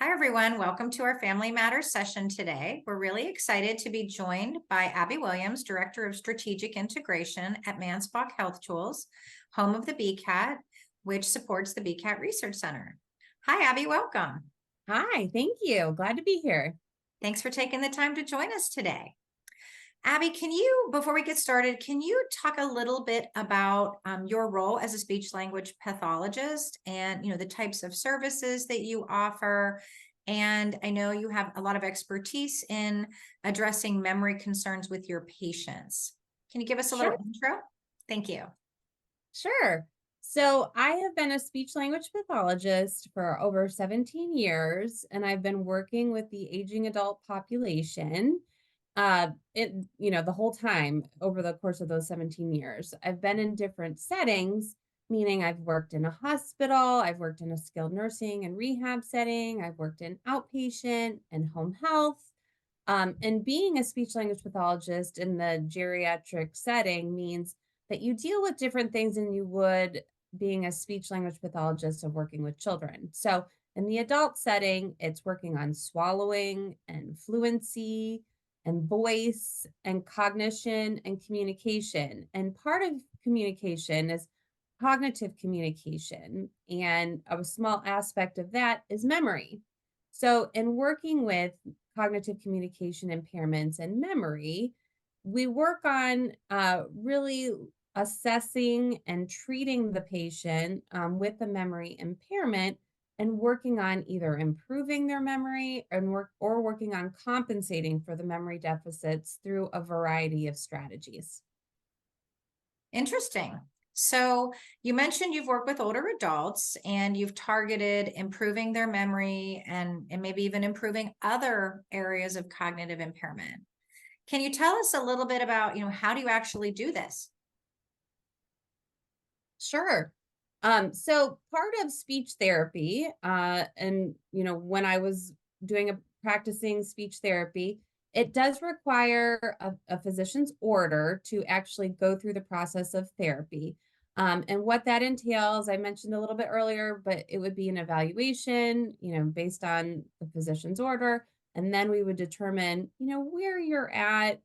Hi, everyone. Welcome to our Family Matters session today. We're really excited to be joined by Abby Williams, Director of Strategic Integration at Mansbach Health Tools, home of the BCAT, which supports the BCAT Research Center. Hi, Abby. Welcome. Hi, thank you. Glad to be here. Thanks for taking the time to join us today. Abby, before we get started, can you talk a little bit about your role as a speech language pathologist and, the types of services that you offer? And I know you have a lot of expertise in addressing memory concerns with your patients. Can you give us a Sure, little intro? Thank you. sure. So I have been a speech language pathologist for over 17 years, and I've been working with the aging adult population the whole time over the course of those 17 years. I've been in different settings, meaning I've worked in a hospital, I've worked in a skilled nursing and rehab setting, I've worked in outpatient and home health. And being a speech language pathologist in the geriatric setting means that you deal with different things than you would being a speech language pathologist of working with children. So in the adult setting, it's working on swallowing and fluency and voice and cognition and communication. And part of communication is cognitive communication. And a small aspect of that is memory. So, in working with cognitive communication impairments and memory, we work on really assessing and treating the patient with the memory impairment and working on either improving their memory or working on compensating for the memory deficits through a variety of strategies. Interesting. So you mentioned you've worked with older adults and you've targeted improving their memory and maybe even improving other areas of cognitive impairment. Can you tell us a little bit about, how do you actually do this? Sure. So part of speech therapy, and when I was doing practicing speech therapy, it does require a physician's order to actually go through the process of therapy. And what that entails, I mentioned a little bit earlier, but it would be an evaluation, based on the physician's order, and then we would determine, where you're at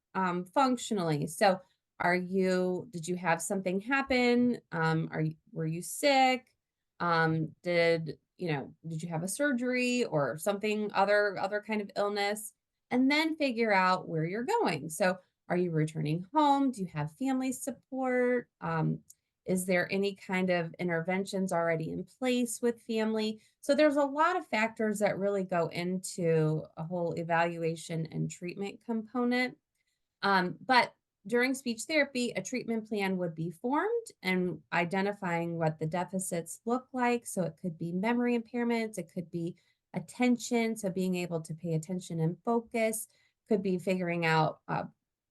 functionally. So did you have something happen? Were you sick? Did you have a surgery or something other kind of illness? And then figure out where you're going. So are you returning home? Do you have family support? Is there any kind of interventions already in place with family? So there's a lot of factors that really go into a whole evaluation and treatment component. But during speech therapy, a treatment plan would be formed and identifying what the deficits look like. So it could be memory impairments, it could be attention, so being able to pay attention and focus, could be figuring out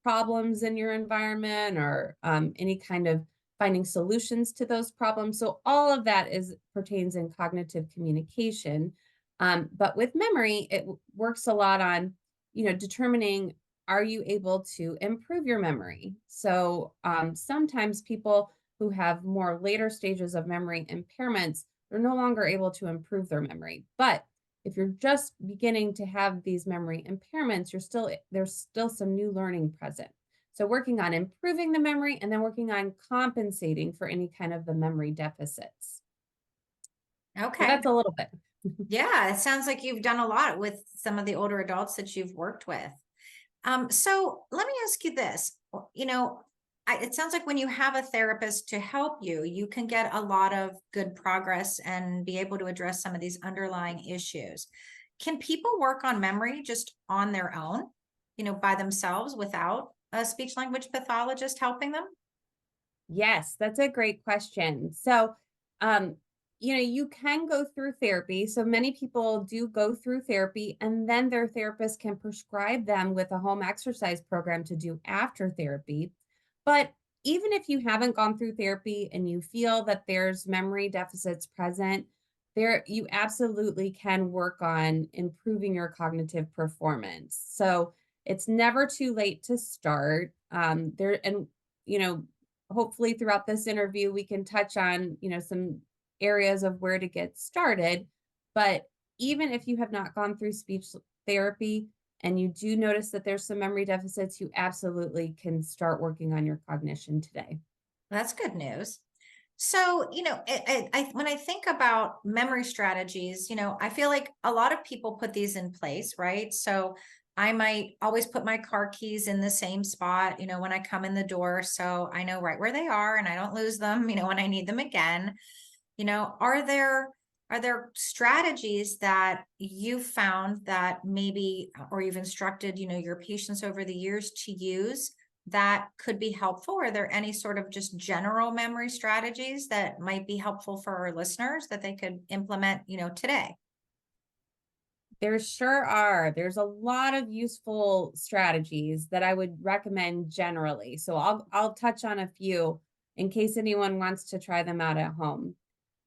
problems in your environment or any kind of finding solutions to those problems. So all of that pertains in cognitive communication. But with memory, it works a lot on, determining, are you able to improve your memory? So sometimes people who have more later stages of memory impairments, they're no longer able to improve their memory. But if you're just beginning to have these memory impairments, there's still some new learning present. So working on improving the memory and then working on compensating for any kind of the memory deficits. So Okay. that's a little bit. Yeah, it sounds like you've done a lot with some of the older adults that you've worked with. So let me ask you this. It sounds like when you have a therapist to help you, you can get a lot of good progress and be able to address some of these underlying issues. Can people work on memory just on their own, by themselves without a speech language pathologist helping them? Yes, that's a great question. So, um, you can go through therapy. So many people do go through therapy, and then their therapist can prescribe them with a home exercise program to do after therapy. But even if you haven't gone through therapy and you feel that there's memory deficits present, you absolutely can work on improving your cognitive performance. So it's never too late to start. You know, hopefully throughout this interview we can touch on some areas of where to get started, but even if you have not gone through speech therapy and you do notice that there's some memory deficits, you absolutely can start working on your cognition today. That's good news. So, when I think about memory strategies, I feel like a lot of people put these in place, right? So I might always put my car keys in the same spot, when I come in the door. So I know right where they are and I don't lose them, when I need them again. Are there strategies that you found that maybe, or you've instructed, your patients over the years to use that could be helpful? Are there any sort of just general memory strategies that might be helpful for our listeners that they could implement, today? There sure are. There's a lot of useful strategies that I would recommend generally. So I'll touch on a few in case anyone wants to try them out at home.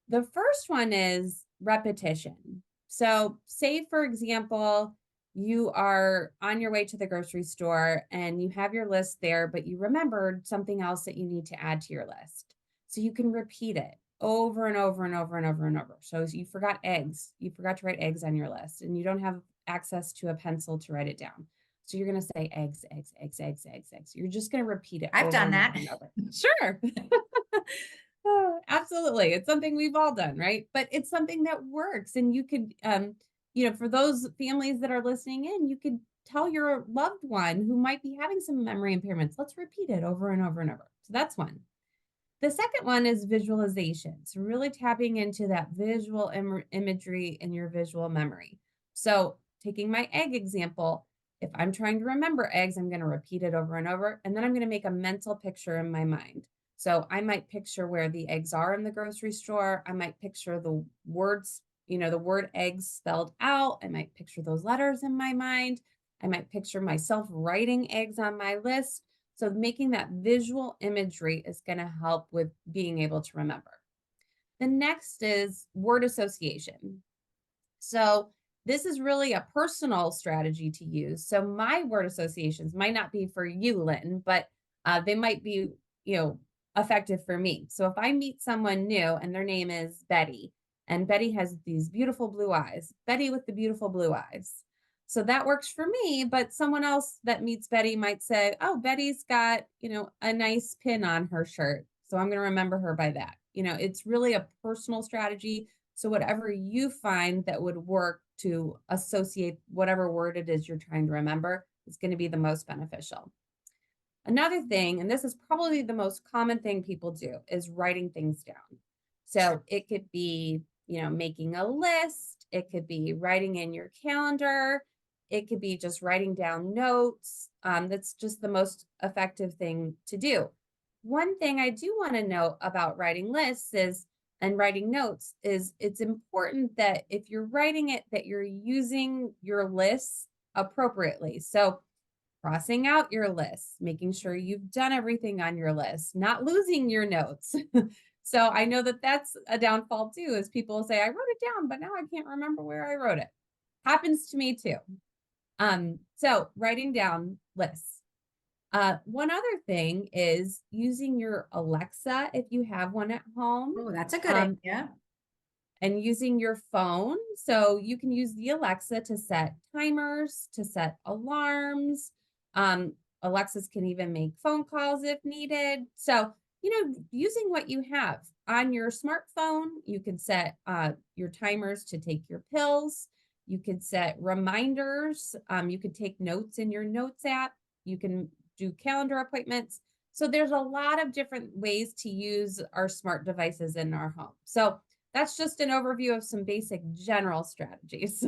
The first one is repetition. So, say for example, you are on your way to the grocery store and you have your list there, but you remembered something else that you need to add to your list. So you can repeat it over and over and over and over and over. So you forgot eggs. You forgot to write eggs on your list and you don't have access to a pencil to write it down. So you're going to say eggs, eggs, eggs, eggs, eggs, eggs. You're just going to repeat it I've over done and over that. and over. Sure. Oh, absolutely. It's something we've all done, right? But it's something that works. And you could, for those families that are listening in, you could tell your loved one who might be having some memory impairments, let's repeat it over and over and over. So that's one. The second one is visualization. So really tapping into that visual imagery in your visual memory. So taking my egg example, if I'm trying to remember eggs, I'm going to repeat it over and over, and then I'm going to make a mental picture in my mind. So I might picture where the eggs are in the grocery store. I might picture the words, the word eggs spelled out. I might picture those letters in my mind. I might picture myself writing eggs on my list. So making that visual imagery is going to help with being able to remember. The next is word association. So this is really a personal strategy to use. So my word associations might not be for you, Lynn, but they might be, effective for me. So if I meet someone new and their name is Betty, and Betty has these beautiful blue eyes, Betty with the beautiful blue eyes. So that works for me, but someone else that meets Betty might say, "Oh, Betty's got, a nice pin on her shirt. So I'm going to remember her by that." It's really a personal strategy. So whatever you find that would work to associate whatever word it is you're trying to remember is going to be the most beneficial. Another thing, and this is probably the most common thing people do, is writing things down. So it could be, making a list. It could be writing in your calendar. It could be just writing down notes. That's just the most effective thing to do. One thing I do want to note about writing lists and writing notes is it's important that if you're writing it, that you're using your lists appropriately. So crossing out your list, making sure you've done everything on your list, not losing your notes. So I know that that's a downfall too, is people say, I wrote it down, but now I can't remember where I wrote it. Happens to me too. So writing down lists. One other thing is using your Alexa if you have one at home. Oh, that's a good Um, idea. and using your phone. So you can use the Alexa to set timers, to set alarms. Alexas can even make phone calls if needed. So, using what you have on your smartphone, you can set your timers to take your pills. You could set reminders. You could take notes in your notes app. You can do calendar appointments. So there's a lot of different ways to use our smart devices in our home. So that's just an overview of some basic general strategies.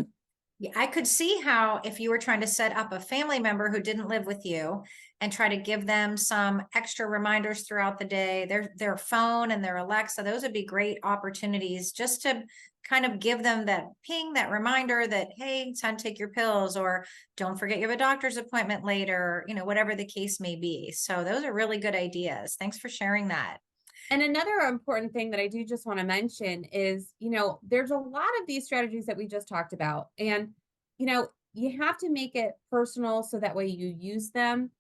Yeah, I could see how if you were trying to set up a family member who didn't live with you and try to give them some extra reminders throughout the day, their phone and their Alexa, those would be great opportunities just to kind of give them that ping, that reminder that, hey, it's time to take your pills, or don't forget you have a doctor's appointment later, whatever the case may be. So those are really good ideas. Thanks for sharing that. And another important thing that I do just want to mention is, there's a lot of these strategies that we just talked about. And, you have to make it personal so that way you use them.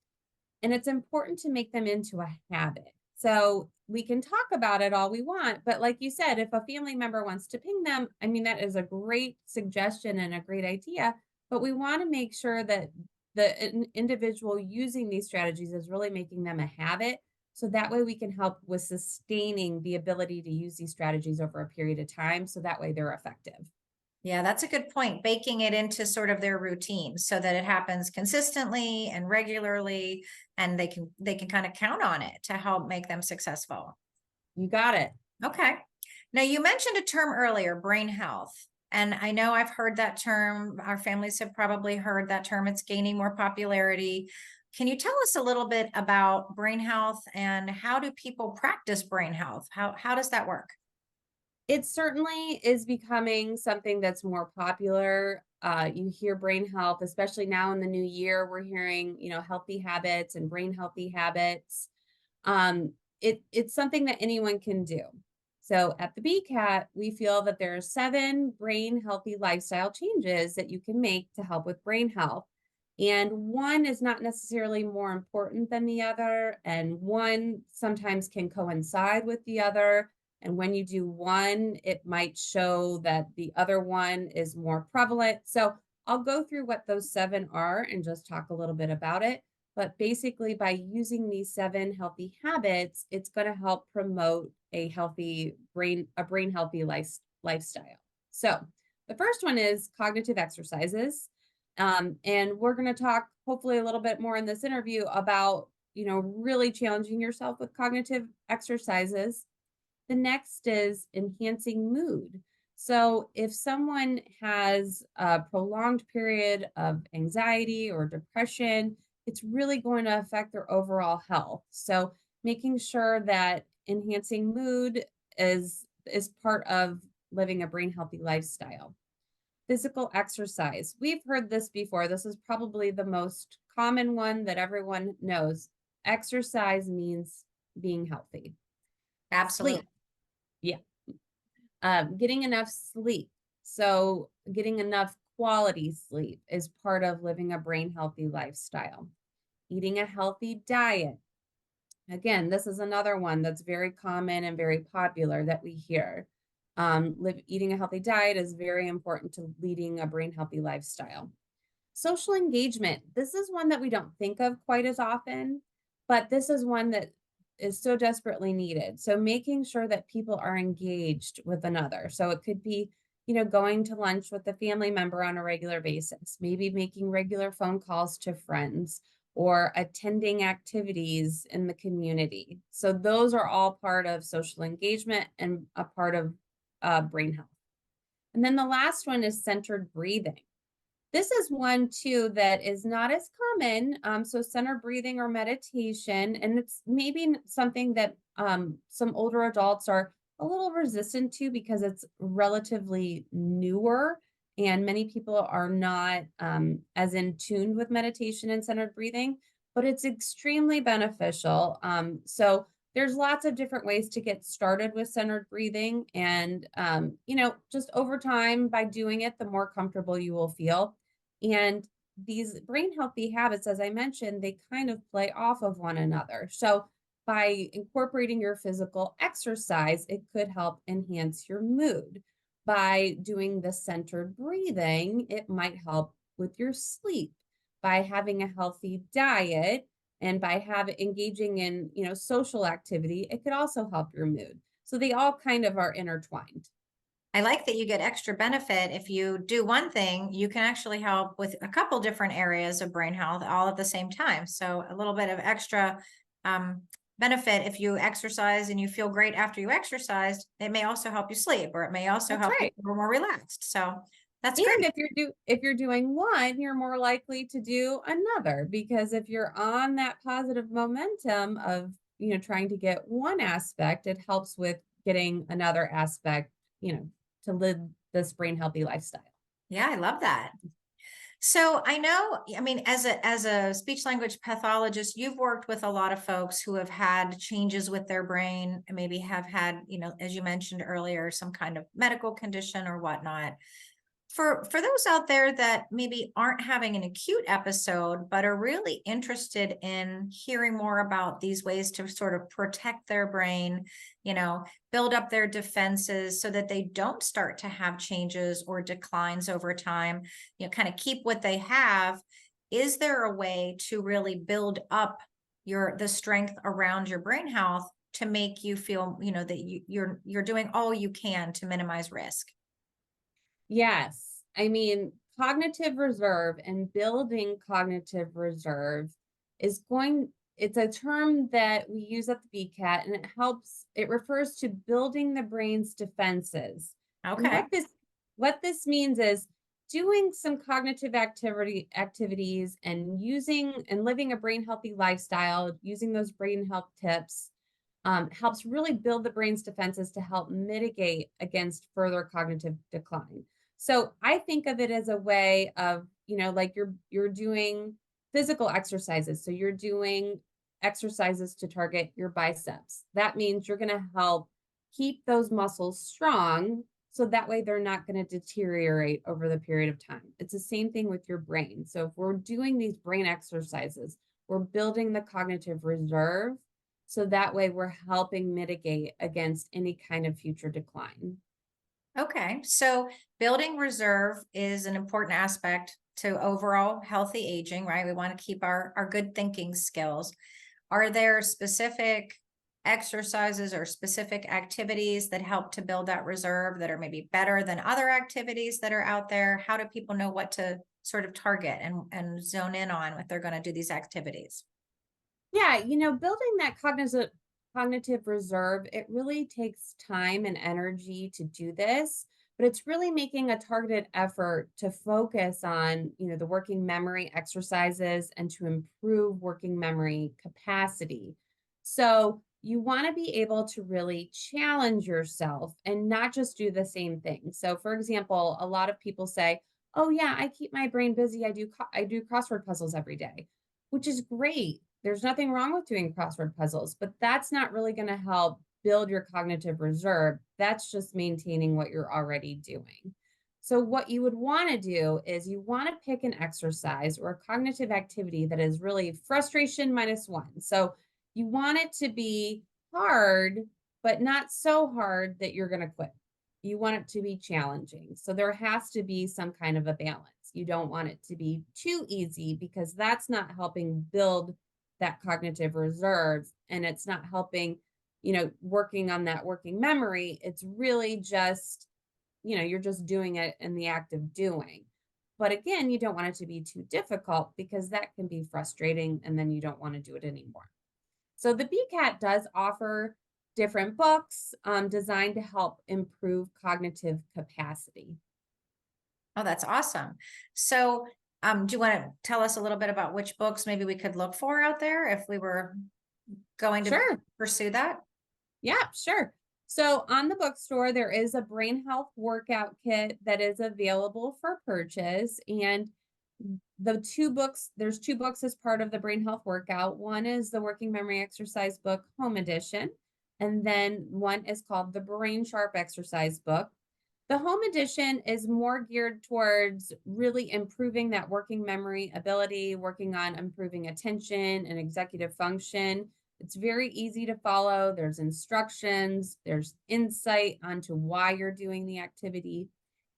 And it's important to make them into a habit. So we can talk about it all we want, but like you said, if a family member wants to ping them, I mean, that is a great suggestion and a great idea, but we want to make sure that the individual using these strategies is really making them a habit. So that way we can help with sustaining the ability to use these strategies over a period of time. So that way they're effective. Yeah, that's a good point. Baking it into sort of their routine so that it happens consistently and regularly, and they can kind of count on it to help make them successful. You got it. Okay. Now you mentioned a term earlier, brain health. And I know I've heard that term. Our families have probably heard that term. It's gaining more popularity. Can you tell us a little bit about brain health and how do people practice brain health? How does that work? It certainly is becoming something that's more popular. You hear brain health, especially now in the new year, we're hearing, healthy habits and brain healthy habits. It's something that anyone can do. So at the BCAT, we feel that there are 7 brain healthy lifestyle changes that you can make to help with brain health. And one is not necessarily more important than the other, and one sometimes can coincide with the other. And when you do one, it might show that the other one is more prevalent. So I'll go through what those 7 are and just talk a little bit about it. But basically, by using these 7 healthy habits, it's going to help promote a brain healthy lifestyle. So the first one is cognitive exercises. And we're going to talk hopefully a little bit more in this interview about, really challenging yourself with cognitive exercises. The next is enhancing mood. So if someone has a prolonged period of anxiety or depression, it's really going to affect their overall health. So making sure that enhancing mood is part of living a brain healthy lifestyle. Physical exercise. We've heard this before. This is probably the most common one that everyone knows. Exercise means being healthy. Absolutely. Sleep. Yeah. Getting enough sleep. So getting enough quality sleep is part of living a brain healthy lifestyle. Eating a healthy diet. Again, this is another one that's very common and very popular that we hear. Eating a healthy diet is very important to leading a brain healthy lifestyle. Social engagement. This is one that we don't think of quite as often, but this is one that is so desperately needed. So making sure that people are engaged with another. So it could be, going to lunch with a family member on a regular basis, maybe making regular phone calls to friends or attending activities in the community. So those are all part of social engagement and a part of brain health. And then the last one is centered breathing. This is one too that is not as common. So centered breathing or meditation, and it's maybe something that some older adults are a little resistant to because it's relatively newer, and many people are not as in tune with meditation and centered breathing, but it's extremely beneficial. So there's lots of different ways to get started with centered breathing, and just over time by doing it, the more comfortable you will feel. And these brain healthy habits, as I mentioned, they kind of play off of one another. So by incorporating your physical exercise, it could help enhance your mood. By doing the centered breathing, it might help with your sleep. By having a healthy diet and by engaging in, social activity, it could also help your mood. So they all kind of are intertwined. I like that you get extra benefit. If you do one thing, you can actually help with a couple different areas of brain health all at the same time. So a little bit of extra um, benefit if you exercise and you feel great after you exercised, it may also help you sleep, or it may also That's help you right. feel more relaxed. So that's And great. if you're doing one, you're more likely to do another, because if you're on that positive momentum of, trying to get one aspect, it helps with getting another aspect, to live this brain healthy lifestyle. Yeah, I love that. So I know, I mean, as a speech language pathologist, you've worked with a lot of folks who have had changes with their brain, and maybe have had, as you mentioned earlier, some kind of medical condition or whatnot. For those out there that maybe aren't having an acute episode, but are really interested in hearing more about these ways to sort of protect their brain, build up their defenses so that they don't start to have changes or declines over time, kind of keep what they have. Is there a way to really build up the strength around your brain health to make you feel, that you're doing all you can to minimize risk? Yes. I mean, cognitive reserve and building cognitive reserve it's a term that we use at the BCAT, and it refers to building the brain's defenses. And Okay. what this means is doing some cognitive activities and living a brain healthy lifestyle, using those brain health tips, helps really build the brain's defenses to help mitigate against further cognitive decline. So I think of it as a way of, like you're doing physical exercises. So you're doing exercises to target your biceps. That means you're going to help keep those muscles strong so that way they're not going to deteriorate over the period of time. It's the same thing with your brain. So if we're doing these brain exercises, we're building the cognitive reserve so that way we're helping mitigate against any kind of future decline. Okay, so building reserve is an important aspect to overall healthy aging, right? We want to keep our good thinking skills. Are there specific exercises or specific activities that help to build that reserve that are maybe better than other activities that are out there? How do people know what to sort of target and zone in on if they're going to do these activities? Yeah, building that cognitive reserve, it really takes time and energy to do this, but it's really making a targeted effort to focus on, the working memory exercises and to improve working memory capacity. So, you want to be able to really challenge yourself and not just do the same thing. So, for example, a lot of people say, "Oh yeah, I keep my brain busy. I do crossword puzzles every day." Which is great. There's nothing wrong with doing crossword puzzles, but that's not really going to help build your cognitive reserve. That's just maintaining what you're already doing. So, what you would want to do is you want to pick an exercise or a cognitive activity that is really frustration -1. So, you want it to be hard, but not so hard that you're going to quit. You want it to be challenging. So there has to be some kind of a balance. You don't want it to be too easy because that's not helping build that cognitive reserve and it's not helping, working on that working memory. It's really just, you're just doing it in the act of doing. But again, you don't want it to be too difficult because that can be frustrating and then you don't want to do it anymore. So the BCAT does offer different books designed to help improve cognitive capacity. Oh, that's awesome. So, do you want to tell us a little bit about which books maybe we could look for out there if we were going to Sure. pursue that? Yeah, sure. So on the bookstore, there is a brain health workout kit that is available for purchase. And there's two books as part of the brain health workout. One is the working memory exercise book home edition. And then one is called the brain sharp exercise book. The home edition is more geared towards really improving that working memory ability, working on improving attention and executive function. It's very easy to follow. There's instructions, there's insight onto why you're doing the activity.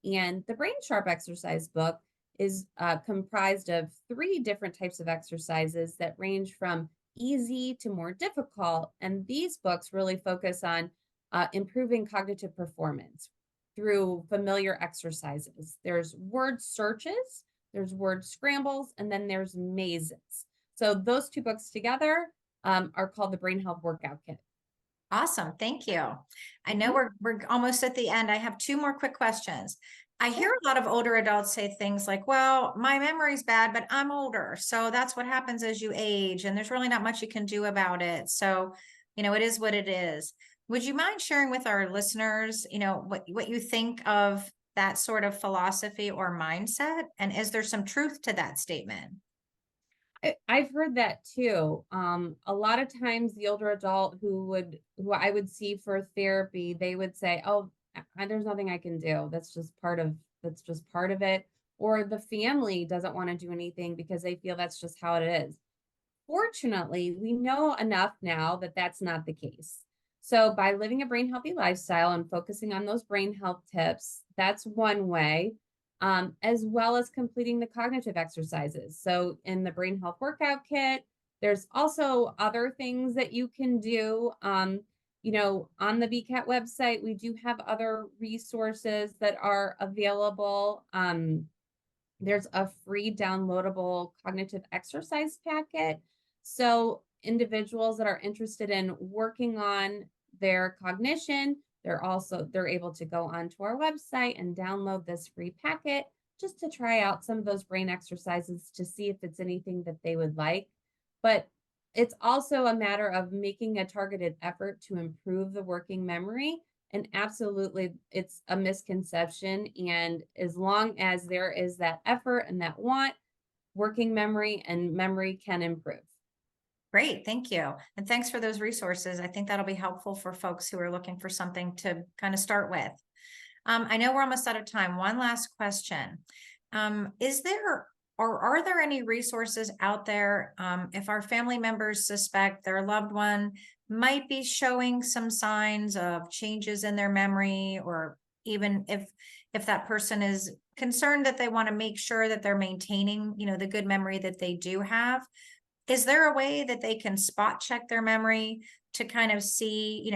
And the Brain Sharp exercise book is comprised of 3 different types of exercises that range from easy to more difficult. And these books really focus on improving cognitive performance through familiar exercises. There's word searches, there's word scrambles, and then there's mazes. So those 2 books together are called the Brain Health Workout Kit. Awesome. Thank you. I know Mhm. we're almost at the end. I have 2 more quick questions. I hear Sure. a lot of older adults say things like, well, my memory's bad, but I'm older. So that's what happens as you age, and there's really not much you can do about it. So, it is what it is. Would you mind sharing with our listeners, what you think of that sort of philosophy or mindset? And is there some truth to that statement? I've heard that too. A lot of times the older adult who I would see for therapy, they would say, "Oh, there's nothing I can do. That's just part of that's just part of it, or the family doesn't want to do anything because they feel that's just how it is. Fortunately, we know enough now that that's not the case. So, by living a brain healthy lifestyle and focusing on those brain health tips, that's one way, as well as completing the cognitive exercises. So, in the brain health workout kit, there's also other things that you can do. On the BCAT website, we do have other resources that are available. There's a free downloadable cognitive exercise packet. So individuals that are interested in working on their cognition, they're able to go onto our website and download this free packet just to try out some of those brain exercises to see if it's anything that they would like. But it's also a matter of making a targeted effort to improve the working memory. And absolutely, it's a misconception. And as long as there is that effort and that want, working memory and memory can improve. Great, thank you. And thanks for those resources. I think that'll be helpful for folks who are looking for something to kind of start with. I know we're almost out of time. One last question. Is there or are there any resources out there if our family members suspect their loved one might be showing some signs of changes in their memory, or even if that person is concerned that they want to make sure that they're maintaining, the good memory that they do have? Is there a way that they can spot check their memory to kind of see,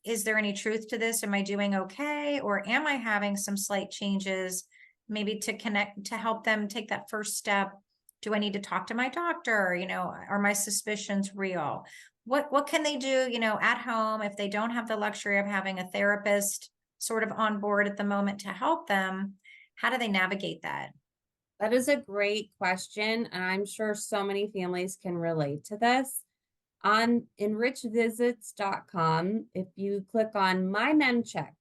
is there any truth to this? Am I doing okay? Or am I having some slight changes, maybe to connect, to help them take that first step? Do I need to talk to my doctor? Are my suspicions real? What can they do, at home if they don't have the luxury of having a therapist sort of on board at the moment to help them? How do they navigate that? That is a great question. And I'm sure so many families can relate to this. On enrichvisits.com, if you click on My Mem Check,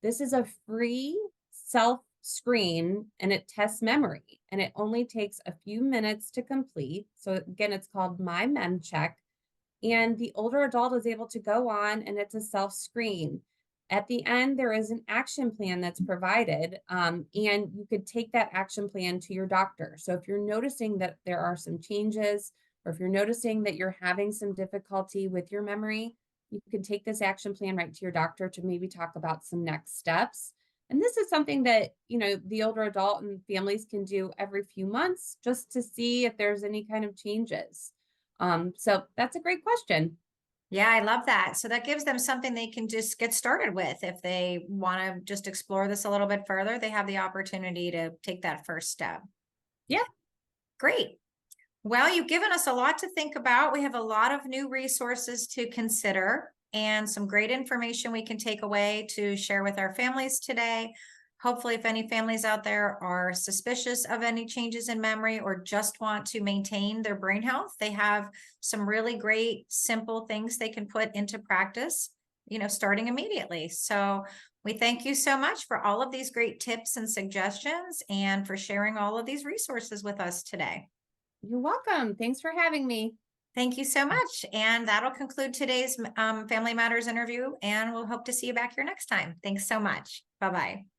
this is a free self screen and it tests memory and it only takes a few minutes to complete. So, again, it's called My Mem Check. And the older adult is able to go on and it's a self screen. At the end, there is an action plan that's provided, and you could take that action plan to your doctor. So if you're noticing that there are some changes, or if you're noticing that you're having some difficulty with your memory, you can take this action plan right to your doctor to maybe talk about some next steps. And this is something that, the older adult and families can do every few months just to see if there's any kind of changes. So that's a great question. Yeah, I love that. So that gives them something they can just get started with. If they want to just explore this a little bit further, they have the opportunity to take that first step. Yeah. Great. Well, you've given us a lot to think about. We have a lot of new resources to consider and some great information we can take away to share with our families today. Hopefully, if any families out there are suspicious of any changes in memory or just want to maintain their brain health, they have some really great, simple things they can put into practice, starting immediately. So we thank you so much for all of these great tips and suggestions and for sharing all of these resources with us today. You're welcome. Thanks for having me. Thank you so much. And that'll conclude today's Family Matters interview. And we'll hope to see you back here next time. Thanks so much. Bye-bye.